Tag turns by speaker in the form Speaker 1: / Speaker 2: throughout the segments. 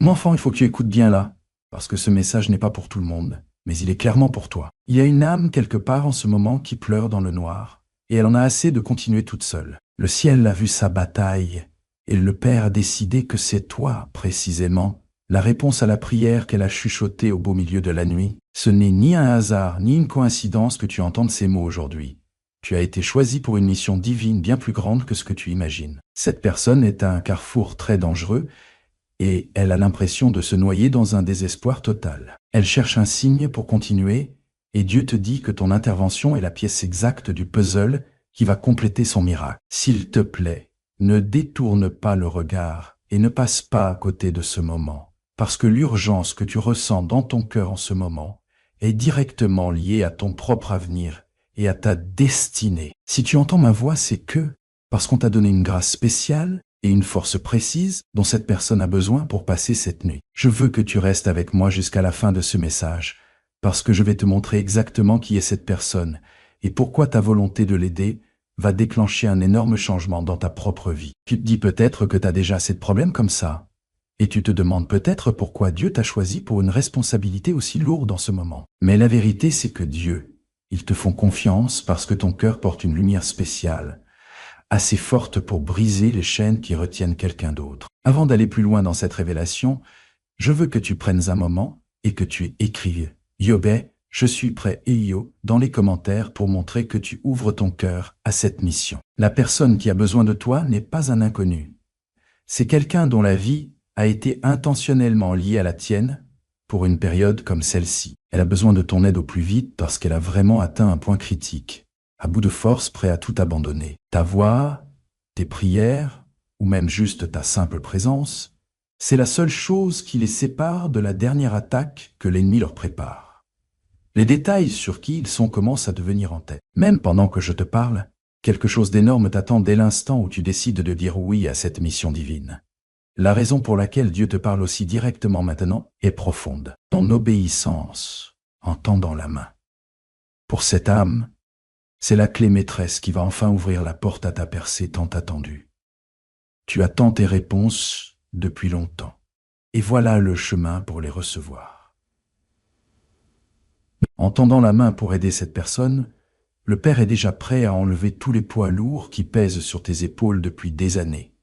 Speaker 1: Mon enfant, il faut que tu écoutes bien là, parce que ce message n'est pas pour tout le monde, mais il est clairement pour toi. Il y a une âme quelque part en ce moment qui pleure dans le noir, et elle en a assez de continuer toute seule. Le ciel a vu sa bataille, et le Père a décidé que c'est toi, précisément, la réponse à la prière qu'elle a chuchotée au beau milieu de la nuit. Ce n'est ni un hasard, ni une coïncidence que tu entendes ces mots aujourd'hui. Tu as été choisi pour une mission divine bien plus grande que ce que tu imagines. Cette personne est à un carrefour très dangereux, et elle a l'impression de se noyer dans un désespoir total. Elle cherche un signe pour continuer, et Dieu te dit que ton intervention est la pièce exacte du puzzle qui va compléter son miracle. S'il te plaît, ne détourne pas le regard et ne passe pas à côté de ce moment, parce que l'urgence que tu ressens dans ton cœur en ce moment est directement liée à ton propre avenir et à ta destinée. Si tu entends ma voix, c'est parce qu'on t'a donné une grâce spéciale et une force précise dont cette personne a besoin pour passer cette nuit. Je veux que tu restes avec moi jusqu'à la fin de ce message, parce que je vais te montrer exactement qui est cette personne et pourquoi ta volonté de l'aider va déclencher un énorme changement dans ta propre vie. Tu te dis peut-être que tu as déjà assez de problèmes comme ça, et tu te demandes peut-être pourquoi Dieu t'a choisi pour une responsabilité aussi lourde en ce moment. Mais la vérité, c'est que Dieu, ils te font confiance parce que ton cœur porte une lumière spéciale, assez forte pour briser les chaînes qui retiennent quelqu'un d'autre. Avant d'aller plus loin dans cette révélation, je veux que tu prennes un moment et que tu écrives « Yobé, je suis prêt » dans les commentaires pour montrer que tu ouvres ton cœur à cette mission. La personne qui a besoin de toi n'est pas un inconnu. C'est quelqu'un dont la vie a été intentionnellement liée à la tienne pour une période comme celle-ci. Elle a besoin de ton aide au plus vite parce qu'elle a vraiment atteint un point critique, à bout de force, prêt à tout abandonner. Ta voix, tes prières, ou même juste ta simple présence, c'est la seule chose qui les sépare de la dernière attaque que l'ennemi leur prépare. Les détails sur qui ils sont commencent à devenir en tête. Même pendant que je te parle, quelque chose d'énorme t'attend dès l'instant où tu décides de dire oui à cette mission divine. La raison pour laquelle Dieu te parle aussi directement maintenant est profonde. Ton obéissance en tendant la main. Pour cette âme, c'est la clé maîtresse qui va enfin ouvrir la porte à ta percée tant attendue. Tu attends tes réponses depuis longtemps, et voilà le chemin pour les recevoir. En tendant la main pour aider cette personne, le Père est déjà prêt à enlever tous les poids lourds qui pèsent sur tes épaules depuis des années.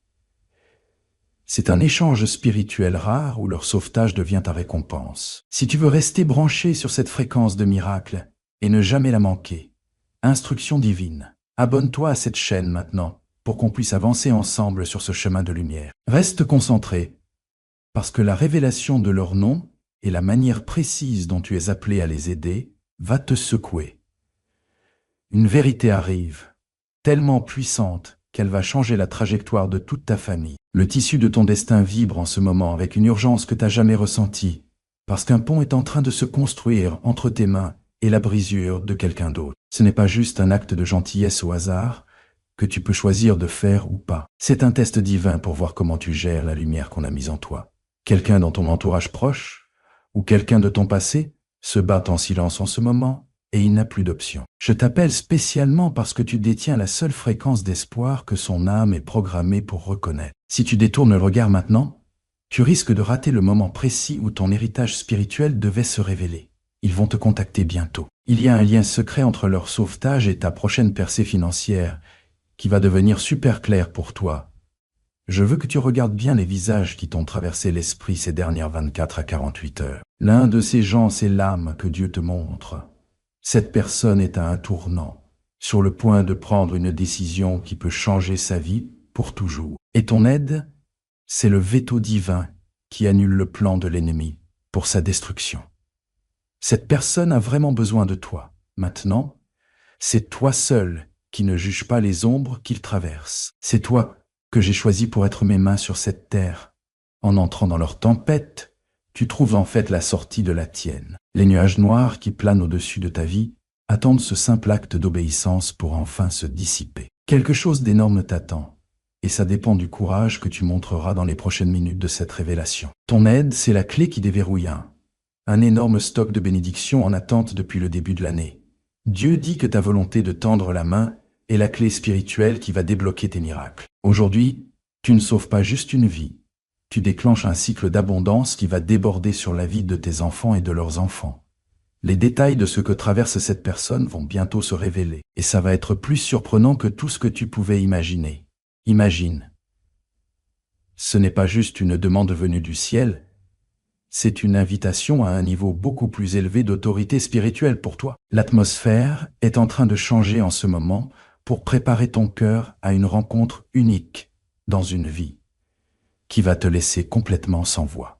Speaker 1: C'est un échange spirituel rare où leur sauvetage devient ta récompense. Si tu veux rester branché sur cette fréquence de miracle et ne jamais la manquer, instruction divine, abonne-toi à cette chaîne maintenant pour qu'on puisse avancer ensemble sur ce chemin de lumière. Reste concentré, parce que la révélation de leur nom et la manière précise dont tu es appelé à les aider va te secouer. Une vérité arrive, tellement puissante qu'elle va changer la trajectoire de toute ta famille. Le tissu de ton destin vibre en ce moment avec une urgence que tu n'as jamais ressentie, parce qu'un pont est en train de se construire entre tes mains et la brisure de quelqu'un d'autre. Ce n'est pas juste un acte de gentillesse au hasard que tu peux choisir de faire ou pas. C'est un test divin pour voir comment tu gères la lumière qu'on a mise en toi. Quelqu'un dans ton entourage proche ou quelqu'un de ton passé se bat en silence en ce moment et il n'a plus d'option. Je t'appelle spécialement parce que tu détiens la seule fréquence d'espoir que son âme est programmée pour reconnaître. Si tu détournes le regard maintenant, tu risques de rater le moment précis où ton héritage spirituel devait se révéler. Ils vont te contacter bientôt. Il y a un lien secret entre leur sauvetage et ta prochaine percée financière qui va devenir super clair pour toi. Je veux que tu regardes bien les visages qui t'ont traversé l'esprit ces dernières 24 à 48 heures. L'un de ces gens, c'est l'âme que Dieu te montre. Cette personne est à un tournant, sur le point de prendre une décision qui peut changer sa vie pour toujours. Et ton aide, c'est le veto divin qui annule le plan de l'ennemi pour sa destruction. Cette personne a vraiment besoin de toi. Maintenant, c'est toi seul qui ne juge pas les ombres qu'il traverse. C'est toi que j'ai choisi pour être mes mains sur cette terre. En entrant dans leur tempête, tu trouves en fait la sortie de la tienne. Les nuages noirs qui planent au-dessus de ta vie attendent ce simple acte d'obéissance pour enfin se dissiper. Quelque chose d'énorme t'attend, et ça dépend du courage que tu montreras dans les prochaines minutes de cette révélation. Ton aide, c'est la clé qui déverrouille un énorme stock de bénédictions en attente depuis le début de l'année. Dieu dit que ta volonté de tendre la main est la clé spirituelle qui va débloquer tes miracles. Aujourd'hui, tu ne sauves pas juste une vie, tu déclenches un cycle d'abondance qui va déborder sur la vie de tes enfants et de leurs enfants. Les détails de ce que traverse cette personne vont bientôt se révéler, et ça va être plus surprenant que tout ce que tu pouvais imaginer. Imagine. Ce n'est pas juste une demande venue du ciel, c'est une invitation à un niveau beaucoup plus élevé d'autorité spirituelle pour toi. L'atmosphère est en train de changer en ce moment pour préparer ton cœur à une rencontre unique dans une vie qui va te laisser complètement sans voix.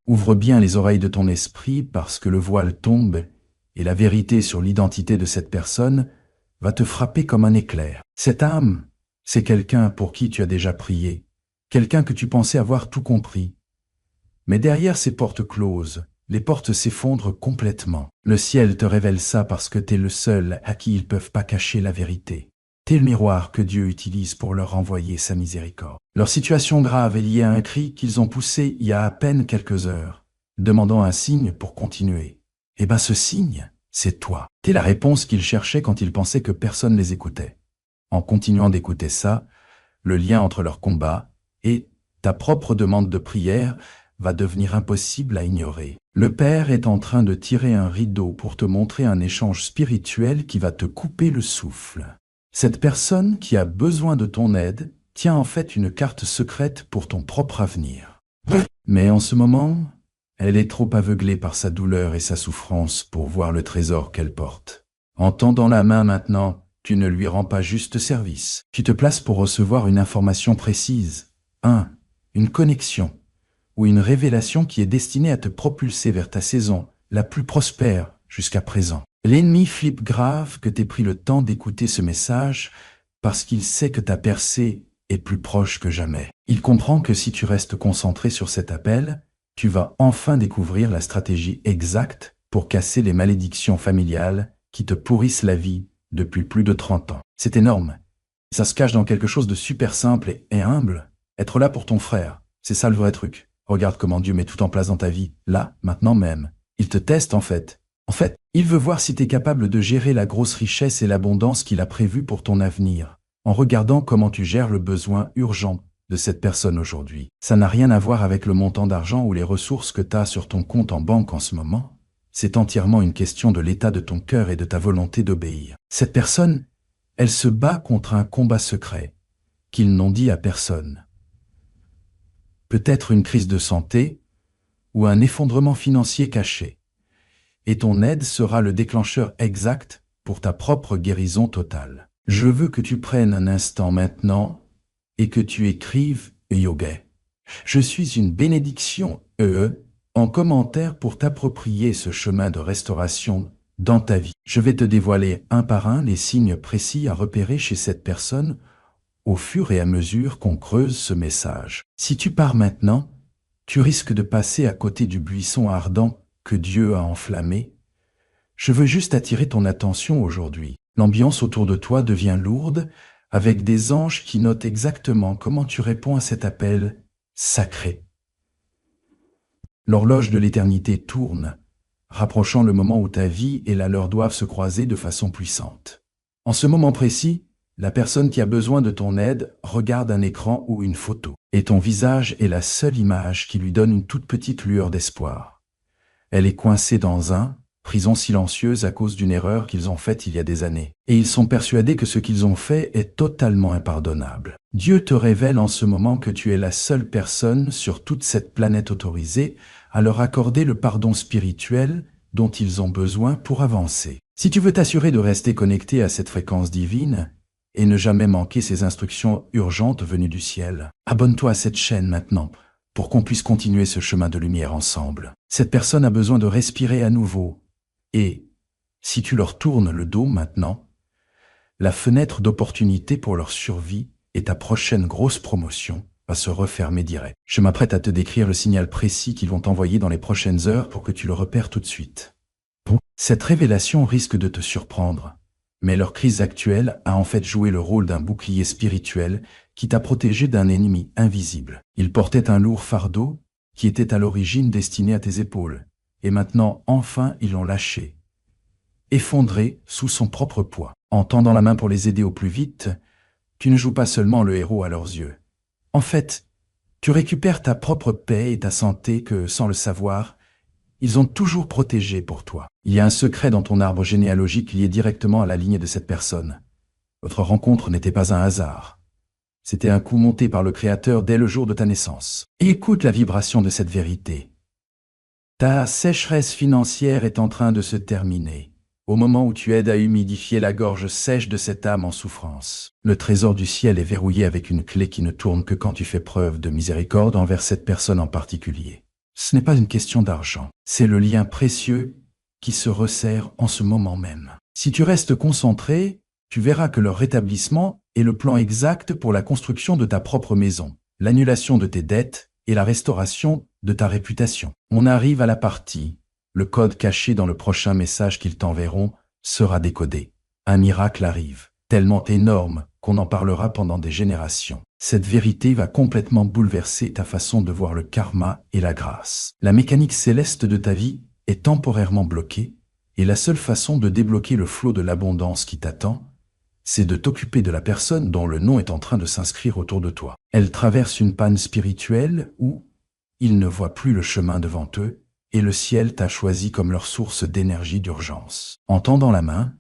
Speaker 1: Ouvre bien les oreilles de ton esprit parce que le voile tombe et la vérité sur l'identité de cette personne va te frapper comme un éclair. Cette âme, c'est quelqu'un pour qui tu as déjà prié, quelqu'un que tu pensais avoir tout compris. Mais derrière ces portes closes, les portes s'effondrent complètement. Le ciel te révèle ça parce que t'es le seul à qui ils peuvent pas cacher la vérité. T'es le miroir que Dieu utilise pour leur envoyer sa miséricorde. Leur situation grave est liée à un cri qu'ils ont poussé il y a à peine quelques heures, demandant un signe pour continuer. Eh ben ce signe, c'est toi. T'es la réponse qu'ils cherchaient quand ils pensaient que personne les écoutait. En continuant d'écouter ça, le lien entre leur combat et ta propre demande de prière va devenir impossible à ignorer. Le Père est en train de tirer un rideau pour te montrer un échange spirituel qui va te couper le souffle. Cette personne qui a besoin de ton aide tient en fait une carte secrète pour ton propre avenir. Mais en ce moment, elle est trop aveuglée par sa douleur et sa souffrance pour voir le trésor qu'elle porte. En tendant la main maintenant, tu ne lui rends pas juste service. Tu te places pour recevoir une information précise, une connexion, ou une révélation qui est destinée à te propulser vers ta saison la plus prospère jusqu'à présent. L'ennemi flippe grave que t'aies pris le temps d'écouter ce message parce qu'il sait que ta percée est plus proche que jamais. Il comprend que si tu restes concentré sur cet appel, tu vas enfin découvrir la stratégie exacte pour casser les malédictions familiales qui te pourrissent la vie depuis plus de 30 ans. C'est énorme. Ça se cache dans quelque chose de super simple et humble. Être là pour ton frère, c'est ça le vrai truc. Regarde comment Dieu met tout en place dans ta vie, là, maintenant même. Il te teste en fait. Il veut voir si tu es capable de gérer la grosse richesse et l'abondance qu'il a prévue pour ton avenir, en regardant comment tu gères le besoin urgent de cette personne aujourd'hui. Ça n'a rien à voir avec le montant d'argent ou les ressources que tu as sur ton compte en banque en ce moment. C'est entièrement une question de l'état de ton cœur et de ta volonté d'obéir. Cette personne, elle se bat contre un combat secret qu'ils n'ont dit à personne. Peut-être une crise de santé ou un effondrement financier caché. Et ton aide sera le déclencheur exact pour ta propre guérison totale. Je veux que tu prennes un instant maintenant et que tu écrives « Yoga ». Je suis une bénédiction en commentaire pour t'approprier ce chemin de restauration dans ta vie. Je vais te dévoiler un par un les signes précis à repérer chez cette personne au fur et à mesure qu'on creuse ce message. Si tu pars maintenant, tu risques de passer à côté du buisson ardent que Dieu a enflammé. Je veux juste attirer ton attention aujourd'hui. L'ambiance autour de toi devient lourde, avec des anges qui notent exactement comment tu réponds à cet appel sacré. L'horloge de l'éternité tourne, rapprochant le moment où ta vie et la leur doivent se croiser de façon puissante. En ce moment précis, la personne qui a besoin de ton aide regarde un écran ou une photo, et ton visage est la seule image qui lui donne une toute petite lueur d'espoir. Elle est coincée dans prison silencieuse à cause d'une erreur qu'ils ont faite il y a des années. Et ils sont persuadés que ce qu'ils ont fait est totalement impardonnable. Dieu te révèle en ce moment que tu es la seule personne sur toute cette planète autorisée à leur accorder le pardon spirituel dont ils ont besoin pour avancer. Si tu veux t'assurer de rester connecté à cette fréquence divine et ne jamais manquer ces instructions urgentes venues du ciel, abonne-toi à cette chaîne maintenant pour qu'on puisse continuer ce chemin de lumière ensemble. Cette personne a besoin de respirer à nouveau. Et, si tu leur tournes le dos maintenant, la fenêtre d'opportunité pour leur survie et ta prochaine grosse promotion va se refermer direct. Je m'apprête à te décrire le signal précis qu'ils vont t'envoyer dans les prochaines heures pour que tu le repères tout de suite. Cette révélation risque de te surprendre, mais leur crise actuelle a en fait joué le rôle d'un bouclier spirituel qui t'a protégé d'un ennemi invisible. Il portait un lourd fardeau qui était à l'origine destiné à tes épaules, et maintenant, enfin, ils l'ont lâché, effondré sous son propre poids. En tendant la main pour les aider au plus vite, tu ne joues pas seulement le héros à leurs yeux. En fait, tu récupères ta propre paix et ta santé que, sans le savoir, ils ont toujours protégé pour toi. Il y a un secret dans ton arbre généalogique lié directement à la ligne de cette personne. Votre rencontre n'était pas un hasard. C'était un coup monté par le Créateur dès le jour de ta naissance. Et écoute la vibration de cette vérité. Ta sécheresse financière est en train de se terminer, au moment où tu aides à humidifier la gorge sèche de cette âme en souffrance. Le trésor du ciel est verrouillé avec une clé qui ne tourne que quand tu fais preuve de miséricorde envers cette personne en particulier. Ce n'est pas une question d'argent, c'est le lien précieux qui se resserre en ce moment même. Si tu restes concentré, tu verras que leur rétablissement est le plan exact pour la construction de ta propre maison, l'annulation de tes dettes et la restauration de ta réputation. On arrive à la partie. Le code caché dans le prochain message qu'ils t'enverront sera décodé. Un miracle arrive, tellement énorme qu'on en parlera pendant des générations. Cette vérité va complètement bouleverser ta façon de voir le karma et la grâce. La mécanique céleste de ta vie est temporairement bloquée et la seule façon de débloquer le flot de l'abondance qui t'attend, c'est de t'occuper de la personne dont le nom est en train de s'inscrire autour de toi. Elle traverse une panne spirituelle où ils ne voient plus le chemin devant eux et le ciel t'a choisi comme leur source d'énergie d'urgence. En tendant la main,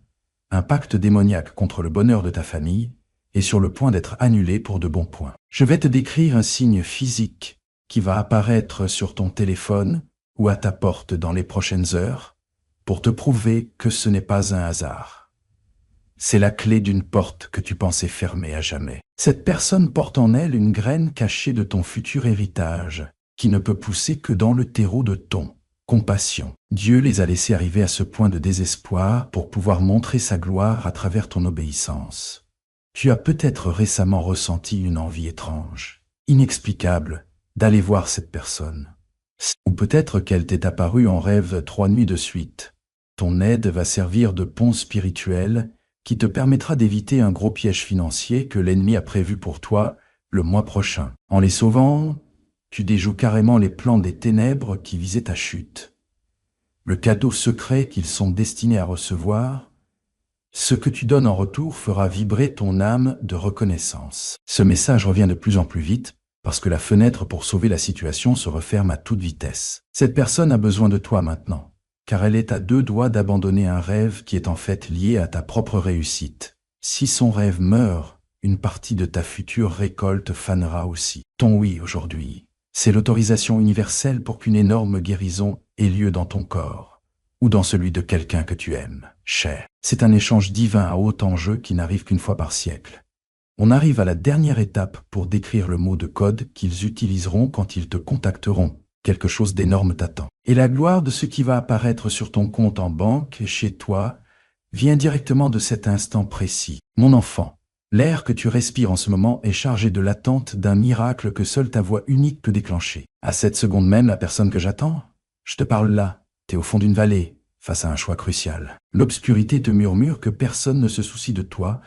Speaker 1: un pacte démoniaque contre le bonheur de ta famille est sur le point d'être annulé pour de bons points. Je vais te décrire un signe physique qui va apparaître sur ton téléphone ou à ta porte dans les prochaines heures pour te prouver que ce n'est pas un hasard. C'est la clé d'une porte que tu pensais fermer à jamais. Cette personne porte en elle une graine cachée de ton futur héritage, qui ne peut pousser que dans le terreau de ton compassion. Dieu les a laissés arriver à ce point de désespoir pour pouvoir montrer sa gloire à travers ton obéissance. Tu as peut-être récemment ressenti une envie étrange, inexplicable, d'aller voir cette personne. Ou peut-être qu'elle t'est apparue en rêve 3 nuits de suite. Ton aide va servir de pont spirituel qui te permettra d'éviter un gros piège financier que l'ennemi a prévu pour toi le mois prochain. En les sauvant, tu déjoues carrément les plans des ténèbres qui visaient ta chute. Le cadeau secret qu'ils sont destinés à recevoir, ce que tu donnes en retour fera vibrer ton âme de reconnaissance. Ce message revient de plus en plus vite parce que la fenêtre pour sauver la situation se referme à toute vitesse. Cette personne a besoin de toi maintenant, car elle est à 2 doigts d'abandonner un rêve qui est en fait lié à ta propre réussite. Si son rêve meurt, une partie de ta future récolte fanera aussi. Ton oui aujourd'hui, c'est l'autorisation universelle pour qu'une énorme guérison ait lieu dans ton corps, ou dans celui de quelqu'un que tu aimes, cher. C'est un échange divin à haut enjeu qui n'arrive qu'une fois par siècle. On arrive à la dernière étape pour décrire le mot de code qu'ils utiliseront quand ils te contacteront. Quelque chose d'énorme t'attend. Et la gloire de ce qui va apparaître sur ton compte en banque et chez toi vient directement de cet instant précis. Mon enfant, l'air que tu respires en ce moment est chargé de l'attente d'un miracle que seule ta voix unique peut déclencher. À cette seconde même, la personne que j'attends, je te parle là, t'es au fond d'une vallée, face à un choix crucial. L'obscurité te murmure que personne ne se soucie de toi,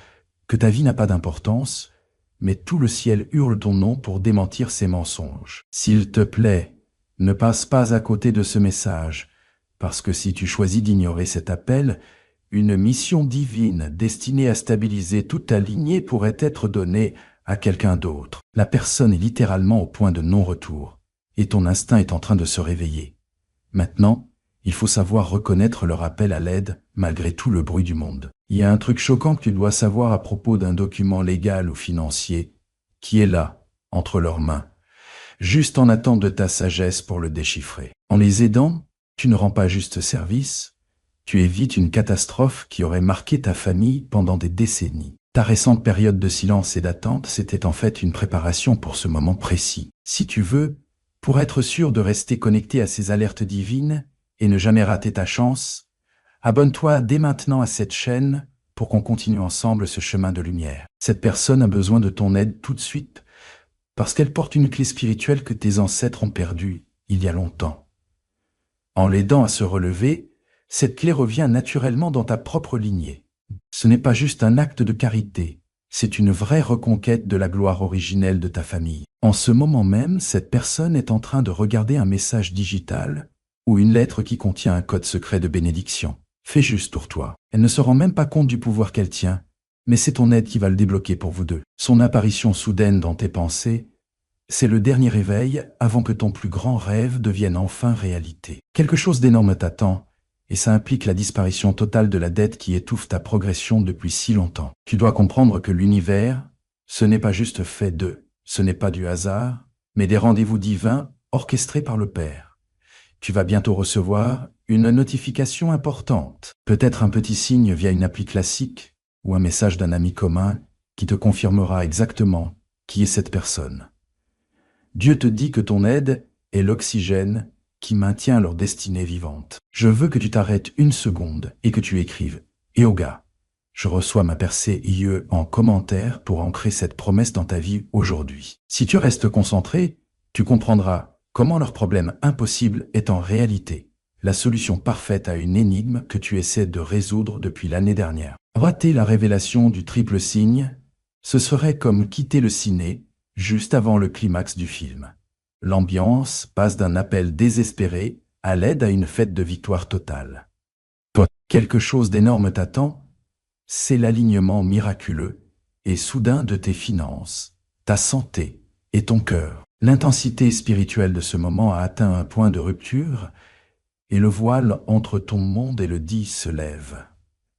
Speaker 1: que ta vie n'a pas d'importance, mais tout le ciel hurle ton nom pour démentir ces mensonges. S'il te plaît, ne passe pas à côté de ce message, parce que si tu choisis d'ignorer cet appel, une mission divine destinée à stabiliser toute ta lignée pourrait être donnée à quelqu'un d'autre. La personne est littéralement au point de non-retour, et ton instinct est en train de se réveiller. Maintenant, il faut savoir reconnaître leur appel à l'aide malgré tout le bruit du monde. Il y a un truc choquant que tu dois savoir à propos d'un document légal ou financier qui est là, entre leurs mains, juste en attente de ta sagesse pour le déchiffrer. En les aidant, tu ne rends pas juste service, tu évites une catastrophe qui aurait marqué ta famille pendant des décennies. Ta récente période de silence et d'attente, c'était en fait une préparation pour ce moment précis. Si tu veux, pour être sûr de rester connecté à ces alertes divines et ne jamais rater ta chance, abonne-toi dès maintenant à cette chaîne pour qu'on continue ensemble ce chemin de lumière. Cette personne a besoin de ton aide tout de suite parce qu'elle porte une clé spirituelle que tes ancêtres ont perdue il y a longtemps. En l'aidant à se relever, cette clé revient naturellement dans ta propre lignée. Ce n'est pas juste un acte de carité, c'est une vraie reconquête de la gloire originelle de ta famille. En ce moment même, cette personne est en train de regarder un message digital ou une lettre qui contient un code secret de bénédiction. Fais juste pour toi. Elle ne se rend même pas compte du pouvoir qu'elle tient, Mais c'est ton aide qui va le débloquer pour vous deux. Son apparition soudaine dans tes pensées, c'est le dernier réveil avant que ton plus grand rêve devienne enfin réalité. Quelque chose d'énorme t'attend, et ça implique la disparition totale de la dette qui étouffe ta progression depuis si longtemps. Tu dois comprendre que l'univers, ce n'est pas juste fait ce n'est pas du hasard, mais des rendez-vous divins orchestrés par le Père. Tu vas bientôt recevoir une notification importante, peut-être un petit signe via une appli classique ou un message d'un ami commun qui te confirmera exactement qui est cette personne. Dieu te dit que ton aide est l'oxygène qui maintient leur destinée vivante. Je veux que tu t'arrêtes une seconde et que tu écrives « Yoga ». Je reçois ma percée IE en commentaire pour ancrer cette promesse dans ta vie aujourd'hui. Si tu restes concentré, tu comprendras comment leur problème impossible est en réalité la solution parfaite à une énigme que tu essaies de résoudre depuis l'année dernière. Rater la révélation du triple signe, ce serait comme quitter le ciné juste avant le climax du film. L'ambiance passe d'un appel désespéré à l'aide à une fête de victoire totale. Toi, quelque chose d'énorme t'attend, c'est l'alignement miraculeux et soudain de tes finances, ta santé et ton cœur. L'intensité spirituelle de ce moment a atteint un point de rupture et le voile entre ton monde et le dit se lève.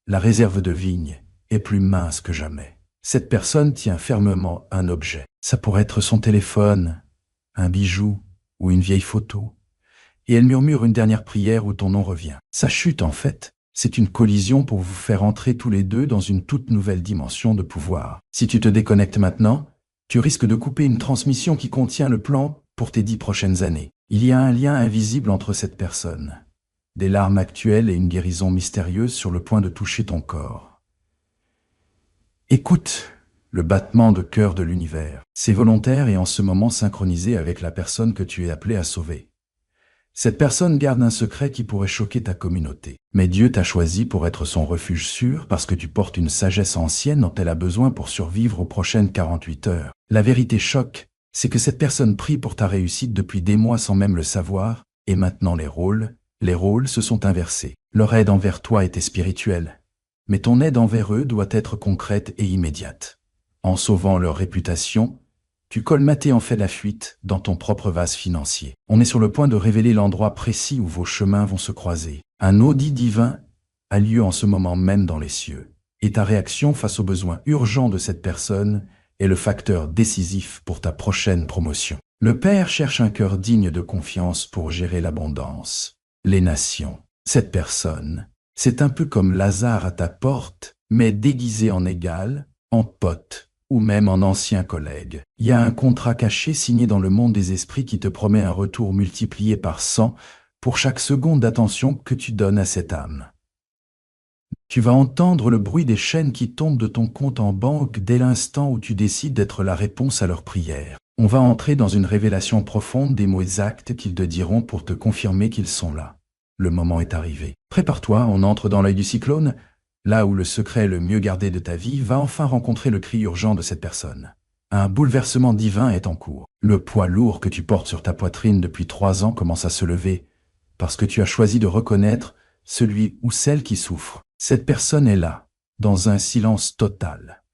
Speaker 1: La réserve de vigne est plus mince que jamais. Cette personne tient fermement un objet. Ça pourrait être son téléphone, un bijou ou une vieille photo. Et elle murmure une dernière prière où ton nom revient. Sa chute, en fait, c'est une collision pour vous faire entrer tous les deux dans une toute nouvelle dimension de pouvoir. Si tu te déconnectes maintenant, tu risques de couper une transmission qui contient le plan pour tes 10 prochaines années. Il y a un lien invisible entre cette personne. Des larmes actuelles et une guérison mystérieuse sur le point de toucher ton corps. Écoute le battement de cœur de l'univers. C'est volontaire et en ce moment synchronisé avec la personne que tu es appelé à sauver. Cette personne garde un secret qui pourrait choquer ta communauté. Mais Dieu t'a choisi pour être son refuge sûr parce que tu portes une sagesse ancienne dont elle a besoin pour survivre aux prochaines 48 heures. La vérité choque, c'est que cette personne prie pour ta réussite depuis des mois sans même le savoir, et maintenant les rôles se sont inversés. Leur aide envers toi était spirituelle, mais ton aide envers eux doit être concrète et immédiate. En sauvant leur réputation, tu colmatais en fait la fuite dans ton propre vase financier. On est sur le point de révéler l'endroit précis où vos chemins vont se croiser. Un audit divin a lieu en ce moment même dans les cieux, et ta réaction face aux besoins urgents de cette personne est le facteur décisif pour ta prochaine promotion. Le Père cherche un cœur digne de confiance pour gérer l'abondance. Les nations. Cette personne, c'est un peu comme Lazare à ta porte, mais déguisé en égal, en pote, ou même en ancien collègue. Il y a un contrat caché signé dans le monde des esprits qui te promet un retour multiplié par 100 pour chaque seconde d'attention que tu donnes à cette âme. Tu vas entendre le bruit des chaînes qui tombent de ton compte en banque dès l'instant où tu décides d'être la réponse à leurs prières. On va entrer dans une révélation profonde des mots exacts qu'ils te diront pour te confirmer qu'ils sont là. Le moment est arrivé. Prépare-toi, on entre dans l'œil du cyclone. Là où le secret le mieux gardé de ta vie va enfin rencontrer le cri urgent de cette personne. Un bouleversement divin est en cours. Le poids lourd que tu portes sur ta poitrine depuis 3 ans commence à se lever, parce que tu as choisi de reconnaître celui ou celle qui souffre. Cette personne est là, dans un silence total,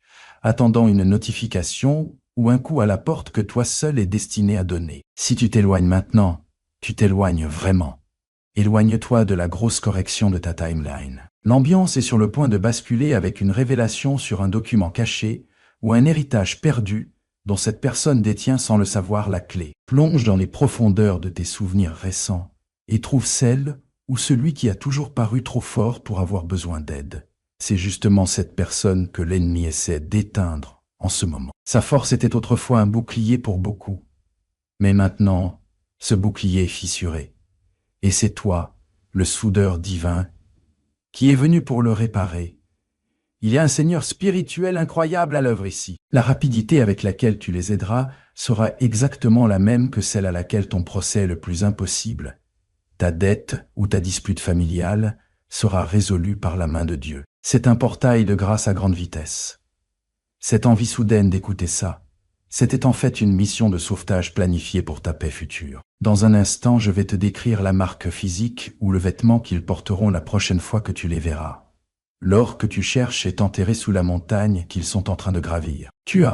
Speaker 1: attendant une notification ou un coup à la porte que toi seul es destiné à donner. Si tu t'éloignes maintenant, tu t'éloignes vraiment. Éloigne-toi de la grosse correction de ta timeline. L'ambiance est sur le point de basculer avec une révélation sur un document caché ou un héritage perdu dont cette personne détient sans le savoir la clé. Plonge dans les profondeurs de tes souvenirs récents et trouve celle ou celui qui a toujours paru trop fort pour avoir besoin d'aide. C'est justement cette personne que l'ennemi essaie d'éteindre en ce moment. Sa force était autrefois un bouclier pour beaucoup, mais maintenant, ce bouclier est fissuré. Et c'est toi, le soudeur divin, qui est venu pour le réparer. Il y a un Seigneur spirituel incroyable à l'œuvre ici. La rapidité avec laquelle tu les aideras sera exactement la même que celle à laquelle ton procès est le plus impossible. Ta dette ou ta dispute familiale sera résolue par la main de Dieu. C'est un portail de grâce à grande vitesse. Cette envie soudaine d'écouter ça, c'était en fait une mission de sauvetage planifiée pour ta paix future. Dans un instant, je vais te décrire la marque physique ou le vêtement qu'ils porteront la prochaine fois que tu les verras. L'or que tu cherches est enterré sous la montagne qu'ils sont en train de gravir. Tu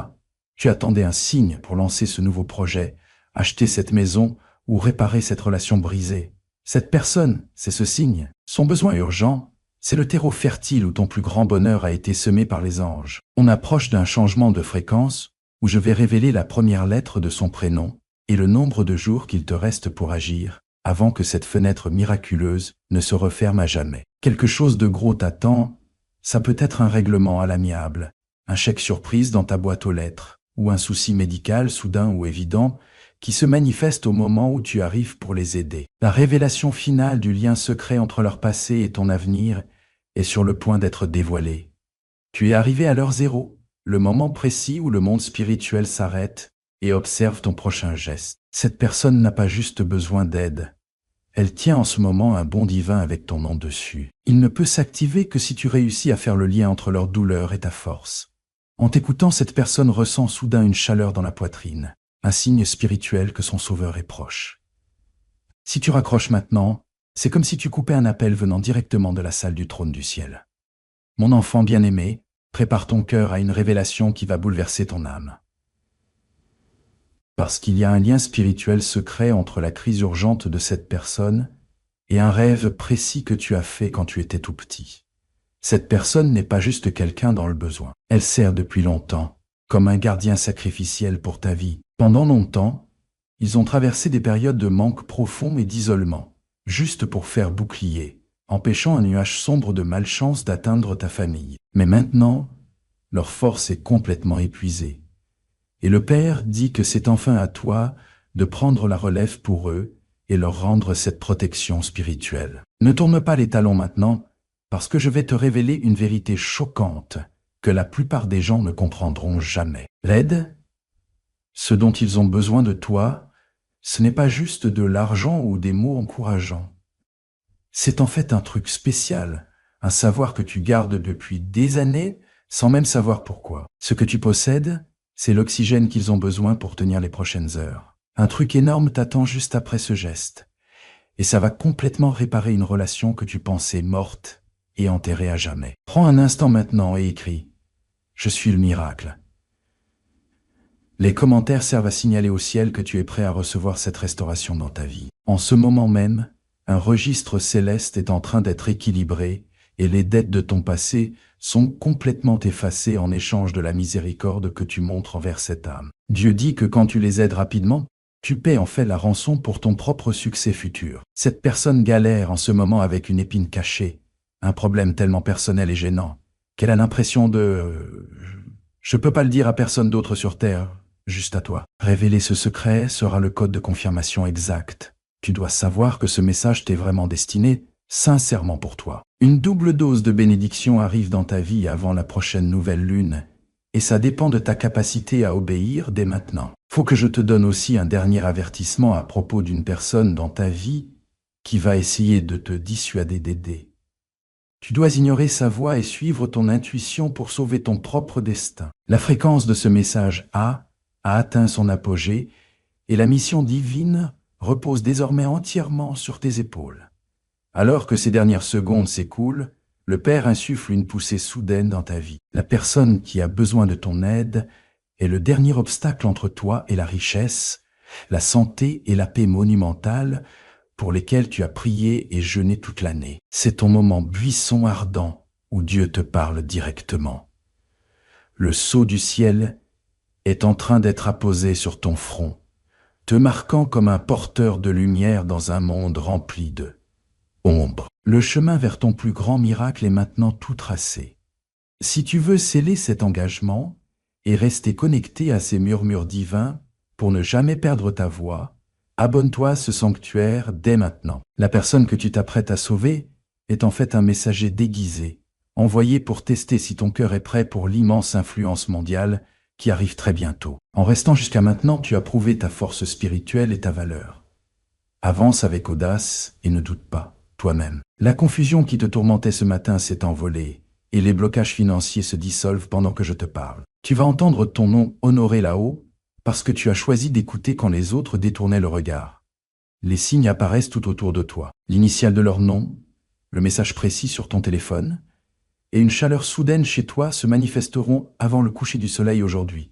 Speaker 1: attendais un signe pour lancer ce nouveau projet, acheter cette maison ou réparer cette relation brisée. Cette personne, c'est ce signe. Son besoin urgent, c'est le terreau fertile où ton plus grand bonheur a été semé par les anges. On approche d'un changement de fréquence où je vais révéler la première lettre de son prénom et le nombre de jours qu'il te reste pour agir avant que cette fenêtre miraculeuse ne se referme à jamais. Quelque chose de gros t'attend, ça peut être un règlement à l'amiable, un chèque surprise dans ta boîte aux lettres, ou un souci médical soudain ou évident qui se manifeste au moment où tu arrives pour les aider. La révélation finale du lien secret entre leur passé et ton avenir est sur le point d'être dévoilée. Tu es arrivé à l'heure zéro, le moment précis où le monde spirituel s'arrête et observe ton prochain geste. Cette personne n'a pas juste besoin d'aide. Elle tient en ce moment un bon divin avec ton nom dessus. Il ne peut s'activer que si tu réussis à faire le lien entre leur douleur et ta force. En t'écoutant, cette personne ressent soudain une chaleur dans la poitrine, un signe spirituel que son sauveur est proche. Si tu raccroches maintenant, c'est comme si tu coupais un appel venant directement de la salle du trône du ciel. Mon enfant bien-aimé, prépare ton cœur à une révélation qui va bouleverser ton âme. Parce qu'il y a un lien spirituel secret entre la crise urgente de cette personne et un rêve précis que tu as fait quand tu étais tout petit. Cette personne n'est pas juste quelqu'un dans le besoin. Elle sert depuis longtemps, comme un gardien sacrificiel pour ta vie. Pendant longtemps, ils ont traversé des périodes de manque profond et d'isolement, juste pour faire bouclier, empêchant un nuage sombre de malchance d'atteindre ta famille. Mais maintenant, leur force est complètement épuisée. Et le Père dit que c'est enfin à toi de prendre la relève pour eux et leur rendre cette protection spirituelle. Ne tourne pas les talons maintenant, parce que je vais te révéler une vérité choquante que la plupart des gens ne comprendront jamais. L'aide, ce dont ils ont besoin de toi, ce n'est pas juste de l'argent ou des mots encourageants. C'est en fait un truc spécial, un savoir que tu gardes depuis des années sans même savoir pourquoi. Ce que tu possèdes, c'est l'oxygène qu'ils ont besoin pour tenir les prochaines heures. Un truc énorme t'attend juste après ce geste. Et ça va complètement réparer une relation que tu pensais morte et enterrée à jamais. Prends un instant maintenant et écris « Je suis le miracle ». Les commentaires servent à signaler au ciel que tu es prêt à recevoir cette restauration dans ta vie. En ce moment même, un registre céleste est en train d'être équilibré et les dettes de ton passé sont complètement effacées en échange de la miséricorde que tu montres envers cette âme. Dieu dit que quand tu les aides rapidement, tu paies en fait la rançon pour ton propre succès futur. Cette personne galère en ce moment avec une épine cachée, un problème tellement personnel et gênant, qu'elle a l'impression de... Je peux pas le dire à personne d'autre sur Terre, juste à toi. Révéler ce secret sera le code de confirmation exact. Tu dois savoir que ce message t'est vraiment destiné, sincèrement pour toi. Une double dose de bénédiction arrive dans ta vie avant la prochaine nouvelle lune, et ça dépend de ta capacité à obéir dès maintenant. Faut que je te donne aussi un dernier avertissement à propos d'une personne dans ta vie qui va essayer de te dissuader d'aider. Tu dois ignorer sa voix et suivre ton intuition pour sauver ton propre destin. La fréquence de ce message a atteint son apogée et la mission divine repose désormais entièrement sur tes épaules. Alors que ces dernières secondes s'écoulent, le Père insuffle une poussée soudaine dans ta vie. La personne qui a besoin de ton aide est le dernier obstacle entre toi et la richesse, la santé et la paix monumentale pour lesquelles tu as prié et jeûné toute l'année. C'est ton moment buisson ardent où Dieu te parle directement. Le sceau du ciel est en train d'être apposé sur ton front, te marquant comme un porteur de lumière dans un monde rempli de ombre. Le chemin vers ton plus grand miracle est maintenant tout tracé. Si tu veux sceller cet engagement et rester connecté à ces murmures divins pour ne jamais perdre ta voix, abonne-toi à ce sanctuaire dès maintenant. La personne que tu t'apprêtes à sauver est en fait un messager déguisé, envoyé pour tester si ton cœur est prêt pour l'immense influence mondiale qui arrive très bientôt. En restant jusqu'à maintenant, tu as prouvé ta force spirituelle et ta valeur. Avance avec audace et ne doute pas, toi-même. La confusion qui te tourmentait ce matin s'est envolée et les blocages financiers se dissolvent pendant que je te parle. Tu vas entendre ton nom honoré là-haut parce que tu as choisi d'écouter quand les autres détournaient le regard. Les signes apparaissent tout autour de toi. L'initiale de leur nom, le message précis sur ton téléphone et une chaleur soudaine chez toi se manifesteront avant le coucher du soleil aujourd'hui.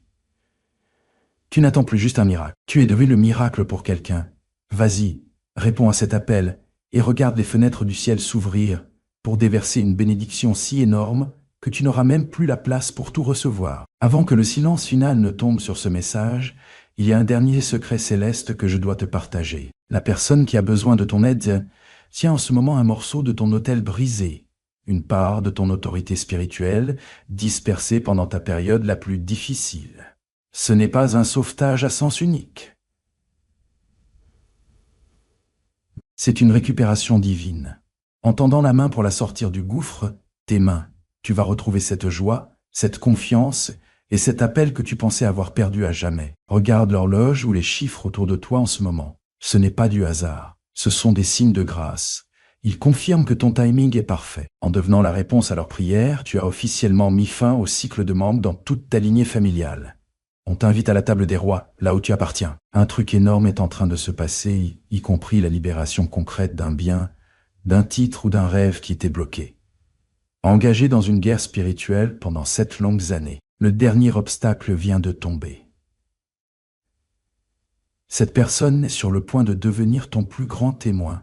Speaker 1: Tu n'attends plus juste un miracle. Tu es devenu le miracle pour quelqu'un. Vas-y, réponds à cet appel et regarde les fenêtres du ciel s'ouvrir pour déverser une bénédiction si énorme que tu n'auras même plus la place pour tout recevoir. Avant que le silence final ne tombe sur ce message, il y a un dernier secret céleste que je dois te partager. La personne qui a besoin de ton aide tient en ce moment un morceau de ton autel brisé, une part de ton autorité spirituelle dispersée pendant ta période la plus difficile. Ce n'est pas un sauvetage à sens unique. C'est une récupération divine. En tendant la main pour la sortir du gouffre, tes mains, tu vas retrouver cette joie, cette confiance et cet appel que tu pensais avoir perdu à jamais. Regarde l'horloge ou les chiffres autour de toi en ce moment. Ce n'est pas du hasard. Ce sont des signes de grâce. Ils confirment que ton timing est parfait. En devenant la réponse à leurs prières, tu as officiellement mis fin au cycle de membres dans toute ta lignée familiale. On t'invite à la table des rois, là où tu appartiens. Un truc énorme est en train de se passer, y compris la libération concrète d'un bien, d'un titre ou d'un rêve qui était bloqué. Engagé dans une guerre spirituelle pendant 7 longues années, le dernier obstacle vient de tomber. Cette personne est sur le point de devenir ton plus grand témoin,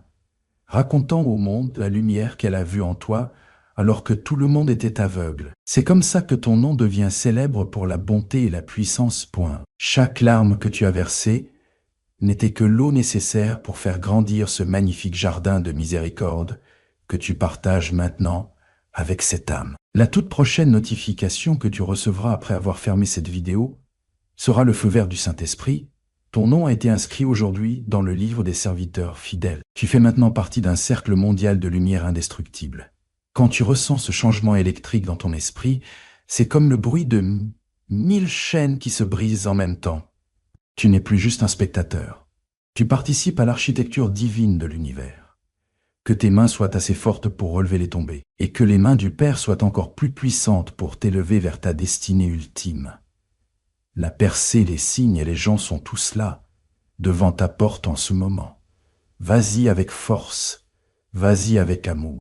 Speaker 1: racontant au monde la lumière qu'elle a vue en toi alors que tout le monde était aveugle. C'est comme ça que ton nom devient célèbre pour la bonté et la puissance. Point. Chaque larme que tu as versée n'était que l'eau nécessaire pour faire grandir ce magnifique jardin de miséricorde que tu partages maintenant avec cette âme. La toute prochaine notification que tu recevras après avoir fermé cette vidéo sera le feu vert du Saint-Esprit. Ton nom a été inscrit aujourd'hui dans le livre des serviteurs fidèles. Tu fais maintenant partie d'un cercle mondial de lumière indestructible. Quand tu ressens ce changement électrique dans ton esprit, c'est comme le bruit de 1000 chaînes qui se brisent en même temps. Tu n'es plus juste un spectateur. Tu participes à l'architecture divine de l'univers. Que tes mains soient assez fortes pour relever les tombées, et que les mains du Père soient encore plus puissantes pour t'élever vers ta destinée ultime. La percée, les signes et les gens sont tous là, devant ta porte en ce moment. Vas-y avec force, vas-y avec amour.